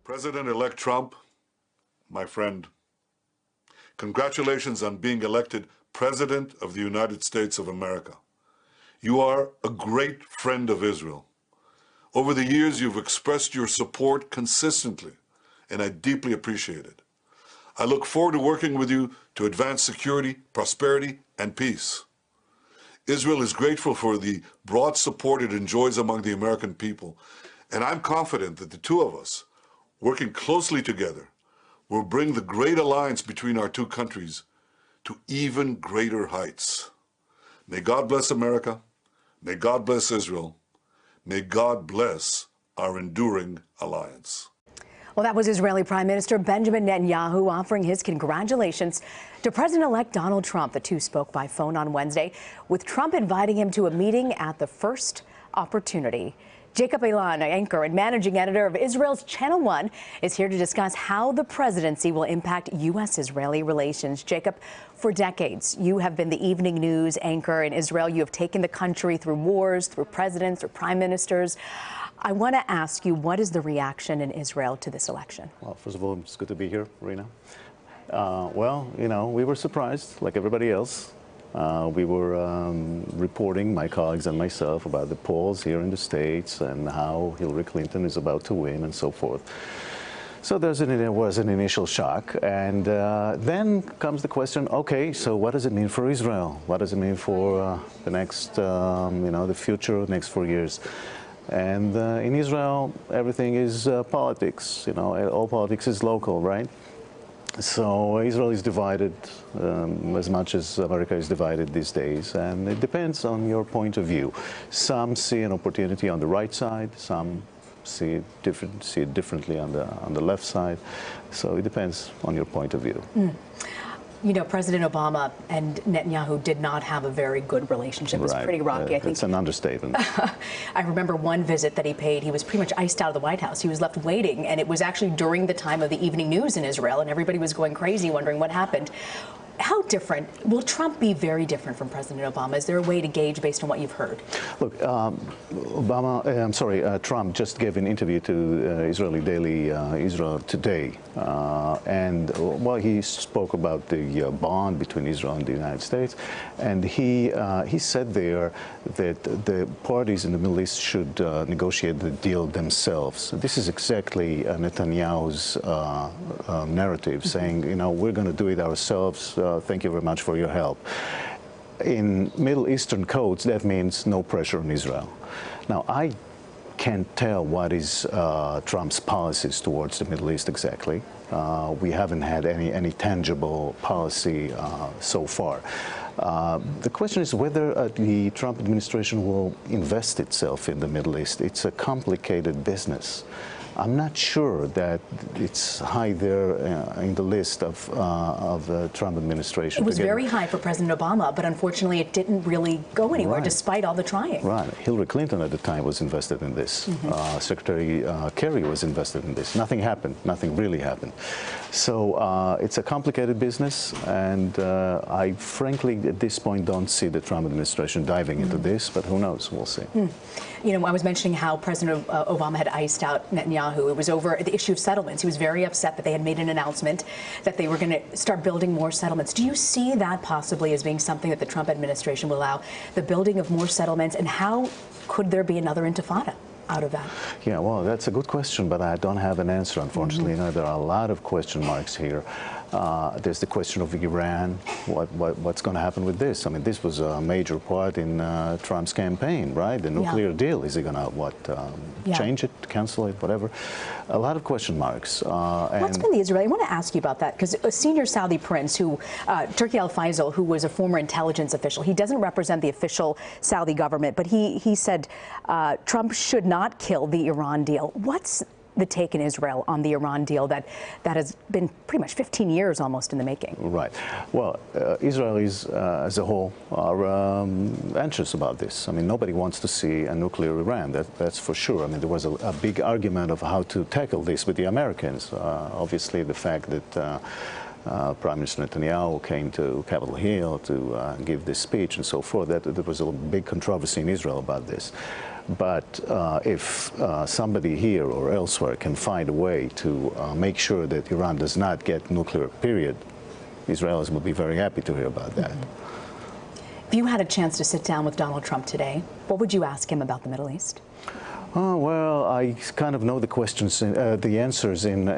President-elect Trump, my friend, congratulations on being elected President of the United States of America. You are a great friend of Israel. Over the years, you've expressed your support consistently, and I deeply appreciate it. I look forward to working with you to advance security, prosperity, and peace. Israel is grateful for the broad support it enjoys among the American people, and I'm confident that the two of us, working closely together, will bring the great alliance between our two countries to even greater heights. May God bless America. May God bless Israel. May God bless our enduring alliance. Well, that was Israeli Prime Minister Benjamin Netanyahu offering his congratulations to President-elect Donald Trump. The two spoke by phone on Wednesday, with Trump inviting him to a meeting at the first opportunity. Jacob Elan, anchor and managing editor of Israel's Channel 1, is here to discuss how the presidency will impact U.S.-Israeli relations. Jacob, for decades, you have been the evening news anchor in Israel. You have taken the country through wars, through presidents, through prime ministers. I want to ask you, what is the reaction in Israel to this election? Well, first of all, it's good to be here, Rena. Well, you know, we were surprised, like everybody else. We were reporting, my colleagues and myself, about the polls here in the States and how Hillary Clinton is about to win and so forth. So there was an initial shock. And then comes the question, okay, so what does it mean for Israel? What does it mean for the next, the future, next 4 years? And in Israel, everything is politics. You know, all politics is local, right? So Israel is divided as much as America is divided these days, and it depends on your point of view. Some see an opportunity on the right side, some see it differently on the left side. So it depends on your point of view. You know, President Obama and Netanyahu did not have a very good relationship. It was pretty rocky, I think. It's an understatement. I remember one visit that he paid. He was pretty much iced out of the White House. He was left waiting, and it was actually during the time of the evening news in Israel, and everybody was going crazy wondering what happened. How different? Will Trump be very different from President Obama? Is there a way to gauge based on what you've heard? Look, Trump just gave an interview to Israeli daily Israel Today, and well, he spoke about the bond between Israel and the United States, and he said there that the parties in the Middle East should negotiate the deal themselves. This is exactly Netanyahu's narrative, saying, you know, we're going to do it ourselves. Thank you very much for your help. In Middle Eastern codes, that means no pressure on Israel. Now, I can't tell what is Trump's policies towards the Middle East exactly. We haven't had any tangible policy so far. The question is whether the Trump administration will invest itself in the Middle East. It's a complicated business. I'm not sure that it's high there in the list of the Trump administration. It was very high for President Obama, but unfortunately it didn't really go anywhere, despite all the trying. Right. Hillary Clinton at the time was invested in this. Secretary Kerry was invested in this. Nothing happened. Nothing really happened. So it's a complicated business, and I frankly at this point don't see the Trump administration diving into this, but who knows? We'll see. You know, I was mentioning how President Obama had iced out Netanyahu. It was over the issue of settlements. He was very upset that they had made an announcement that they were going to start building more settlements. Do you see that possibly as being something that the Trump administration will allow, the building of more settlements, and how could there be another intifada out of that? Yeah, well, that's a good question, but I don't have an answer, unfortunately. You know, there are a lot of question marks here. There's the question of Iran. What's going to happen with this? I mean, this was a major part in Trump's campaign, right? The nuclear deal. Is he going to, change it, cancel it, whatever? A lot of question marks. What's been the Israeli? I want to ask you about that, because a senior Saudi prince, Turki al-Faisal, who was a former intelligence official, he doesn't represent the official Saudi government, but he said Trump should not kill the Iran deal. What's the take in Israel on the Iran deal that has been pretty much 15 years almost in the making? Right. Well, Israelis as a whole are anxious about this. I mean, nobody wants to see a nuclear Iran, that's for sure. I mean, there was a big argument of how to tackle this with the Americans. Obviously, the fact that Prime Minister Netanyahu came to Capitol Hill to give this speech and so forth, that there was a big controversy in Israel about this. But if somebody here or elsewhere can find a way to make sure that Iran does not get nuclear, period, Israelis will be very happy to hear about that. If you had a chance to sit down with Donald Trump today, what would you ask him about the Middle East? Oh, well, I kind of know the questions, the answers in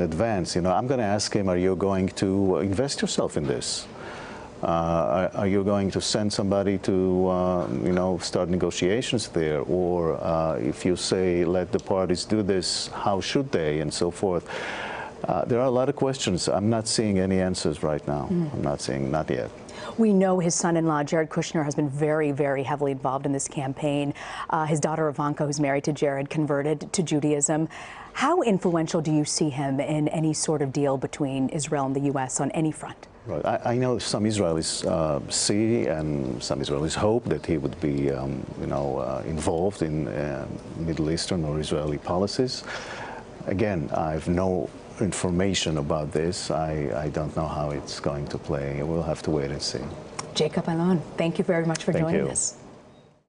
advance. You know, I'm going to ask him, are you going to invest yourself in this? Are you going to send somebody to, you know, start negotiations there? Or if you say, let the parties do this, how should they, and so forth? There are a lot of questions. I'm not seeing any answers right now. I'm not seeing, not yet. We know his son-in-law, Jared Kushner, has been very, very heavily involved in this campaign. His daughter, Ivanka, who's married to Jared, converted to Judaism. How influential do you see him in any sort of deal between Israel and the U.S. on any front? Right. I know some Israelis see and some Israelis hope that he would be, you know, involved in Middle Eastern or Israeli policies. Again, I have no information about this. I don't know how it's going to play. We'll have to wait and see. Jacob Alon, thank you very much for joining us.